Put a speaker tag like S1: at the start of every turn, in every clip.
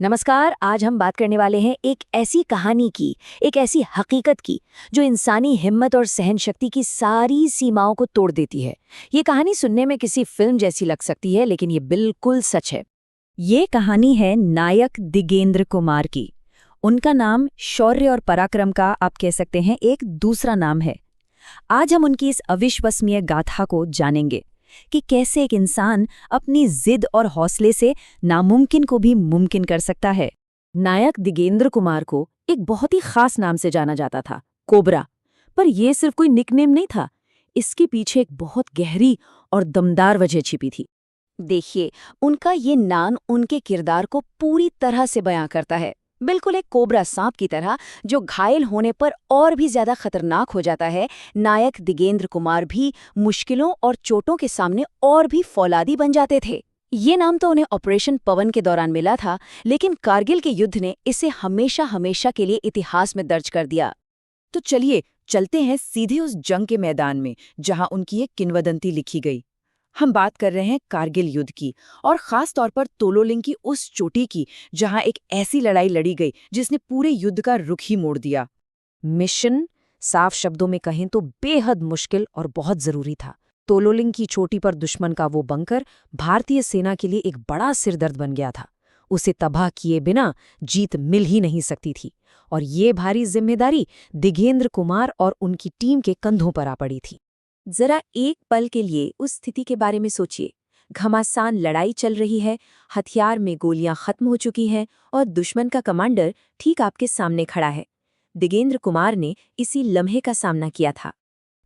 S1: नमस्कार। आज हम बात करने वाले हैं एक ऐसी कहानी की, एक ऐसी हकीकत की जो इंसानी हिम्मत और सहन शक्ति की सारी सीमाओं को तोड़ देती है। ये कहानी सुनने में किसी फिल्म जैसी लग सकती है, लेकिन ये बिल्कुल सच है।
S2: ये कहानी है नायक दिगेंद्र कुमार की। उनका नाम शौर्य और पराक्रम का आप कह सकते हैं एक दूसरा नाम है। आज हम उनकी इस अविश्वसनीय गाथा को जानेंगे कि कैसे एक इंसान अपनी जिद और हौसले से नामुमकिन को भी मुमकिन कर सकता है।
S1: नायक दिगेंद्र कुमार को एक बहुत ही खास नाम से जाना जाता था, कोबरा। पर यह सिर्फ कोई निकनेम नहीं था, इसके पीछे एक बहुत गहरी और दमदार वजह छिपी थी। देखिए, उनका ये नाम उनके किरदार को पूरी तरह से बयां करता है। बिल्कुल एक कोबरा सांप की तरह जो घायल होने पर और भी ज्यादा खतरनाक हो जाता है। नायक दिगेंद्र कुमार भी मुश्किलों और चोटों के सामने और भी फौलादी बन जाते थे। ये नाम तो उन्हें ऑपरेशन पवन के दौरान मिला था, लेकिन कारगिल के युद्ध ने इसे हमेशा हमेशा के लिए इतिहास में दर्ज कर दिया।
S3: तो चलिए चलते हैं सीधे उस जंग के मैदान में जहां उनकी एक किंवदंती लिखी गई। हम बात कर रहे हैं कारगिल युद्ध की, और खास तौर पर तोलोलिंग की उस चोटी की जहां एक ऐसी लड़ाई लड़ी गई जिसने पूरे युद्ध का रुख ही मोड़ दिया।
S1: मिशन साफ शब्दों में कहें तो बेहद मुश्किल और बहुत जरूरी था। तोलोलिंग की चोटी पर दुश्मन का वो बंकर भारतीय सेना के लिए एक बड़ा सिरदर्द बन गया था। उसे तबाह किए बिना जीत मिल ही नहीं सकती थी, और ये भारी जिम्मेदारी दिगेंद्र कुमार और उनकी टीम के कंधों पर आ पड़ी थी। जरा एक पल के लिए उस स्थिति के बारे में सोचिए। घमासान लड़ाई चल रही है, हथियार में गोलियां खत्म हो चुकी हैं और दुश्मन का कमांडर ठीक आपके सामने खड़ा है। दिगेंद्र कुमार ने इसी लम्हे का सामना किया था,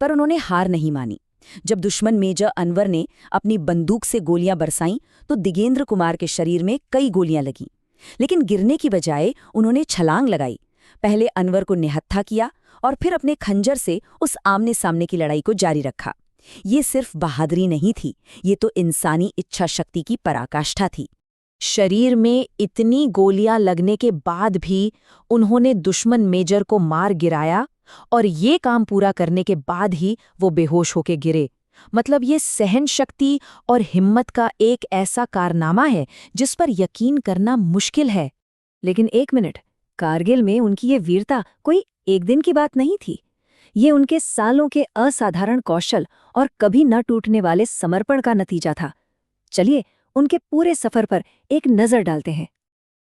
S2: पर उन्होंने हार नहीं मानी। जब दुश्मन मेजर अनवर ने अपनी बंदूक से गोलियां बरसाईं तो दिगेंद्र कुमार के शरीर में कई गोलियां लगीं, लेकिन गिरने की बजाय उन्होंने छलांग लगाई। पहले अनवर को निहत्था किया और फिर अपने खंजर से उस आमने सामने की लड़ाई को जारी रखा। ये सिर्फ बहादुरी नहीं थी, ये तो इंसानी इच्छा शक्ति की पराकाष्ठा थी।
S1: शरीर में इतनी गोलियां लगने के बाद भी उन्होंने दुश्मन मेजर को मार गिराया, और ये काम पूरा करने के बाद ही वो बेहोश होके गिरे। मतलब ये सहन शक्ति और हिम्मत का एक ऐसा कारनामा है जिस पर यकीन करना मुश्किल है। लेकिन एक मिनट, कारगिल में उनकी ये वीरता कोई एक दिन की बात नहीं थी। ये उनके सालों के असाधारण कौशल और कभी न टूटने वाले समर्पण का नतीजा था। चलिए उनके पूरे सफर पर एक नजर डालते हैं।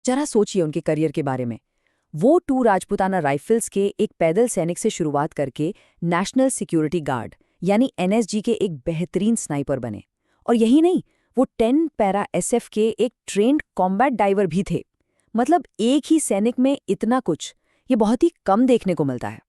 S3: जरा सोचिए उनके करियर के बारे में। वो 2 राजपूताना राइफल्स के एक पैदल सैनिक से शुरुआत करके नेशनल सिक्योरिटी गार्ड यानी एनएसजी के एक बेहतरीन स्नाइपर बने। और यही नहीं, वो 10 पैरा एसएफ के एक ट्रेंड कॉम्बैट डाइवर भी थे। मतलब एक ही सैनिक में इतना कुछ, ये बहुत ही कम देखने को मिलता है।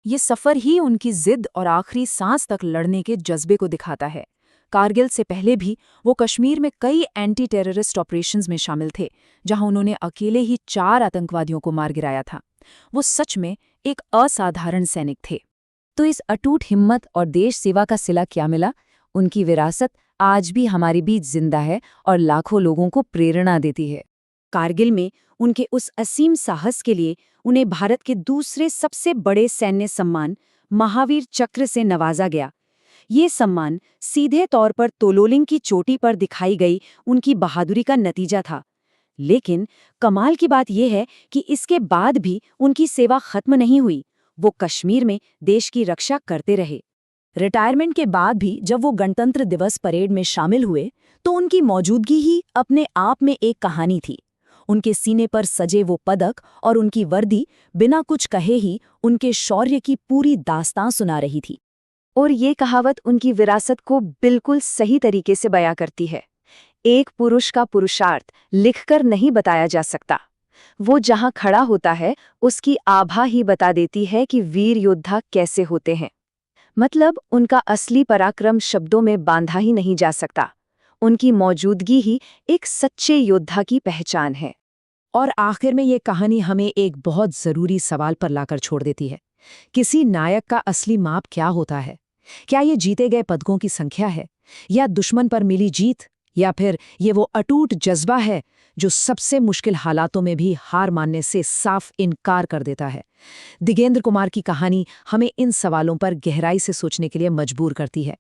S3: ये सफर ही उनकी जिद और आखिरी सांस तक लड़ने के जज्बे को दिखाता है। कारगिल से पहले भी वो कश्मीर में कई एंटी टेररिस्ट ऑपरेशंस में शामिल थे, जहां उन्होंने अकेले ही 4 आतंकवादियों को मार गिराया था। वो सच में एक असाधारण सैनिक थे।
S1: तो इस अटूट हिम्मत और देश सेवा का सिला क्या मिला? उनकी विरासत आज भी हमारे बीच जिंदा है और लाखों लोगों को प्रेरणा देती है।
S2: कारगिल में उनके उस असीम साहस के लिए उन्हें भारत के दूसरे सबसे बड़े सैन्य सम्मान महावीर चक्र से नवाजा गया। ये सम्मान सीधे तौर पर तोलोलिंग की चोटी पर दिखाई गई उनकी बहादुरी का नतीजा था। लेकिन कमाल की बात यह है कि इसके बाद भी उनकी सेवा खत्म नहीं हुई। वो कश्मीर में देश की रक्षा करते रहे। रिटायरमेंट के बाद भी जब वो गणतंत्र दिवस परेड में शामिल हुए तो उनकी मौजूदगी ही अपने आप में एक कहानी थी। उनके सीने पर सजे वो पदक और उनकी वर्दी बिना कुछ कहे ही उनके शौर्य की पूरी दास्तां सुना रही थी।
S1: और ये कहावत उनकी विरासत को बिल्कुल सही तरीके से बयां करती है। एक पुरुष का पुरुषार्थ लिखकर नहीं बताया जा सकता। वो जहां खड़ा होता है उसकी आभा ही बता देती है कि वीर योद्धा कैसे होते हैं। मतलब उनका असली पराक्रम शब्दों में बांधा ही नहीं जा सकता। उनकी मौजूदगी ही एक सच्चे योद्धा की पहचान है।
S3: और आखिर में ये कहानी हमें एक बहुत जरूरी सवाल पर लाकर छोड़ देती है। किसी नायक का असली माप क्या होता है? क्या ये जीते गए पदकों की संख्या है, या दुश्मन पर मिली जीत, या फिर ये वो अटूट जज्बा है जो सबसे मुश्किल हालातों में भी हार मानने से साफ इनकार कर देता है? दिगेंद्र कुमार की कहानी हमें इन सवालों पर गहराई से सोचने के लिए मजबूर करती है।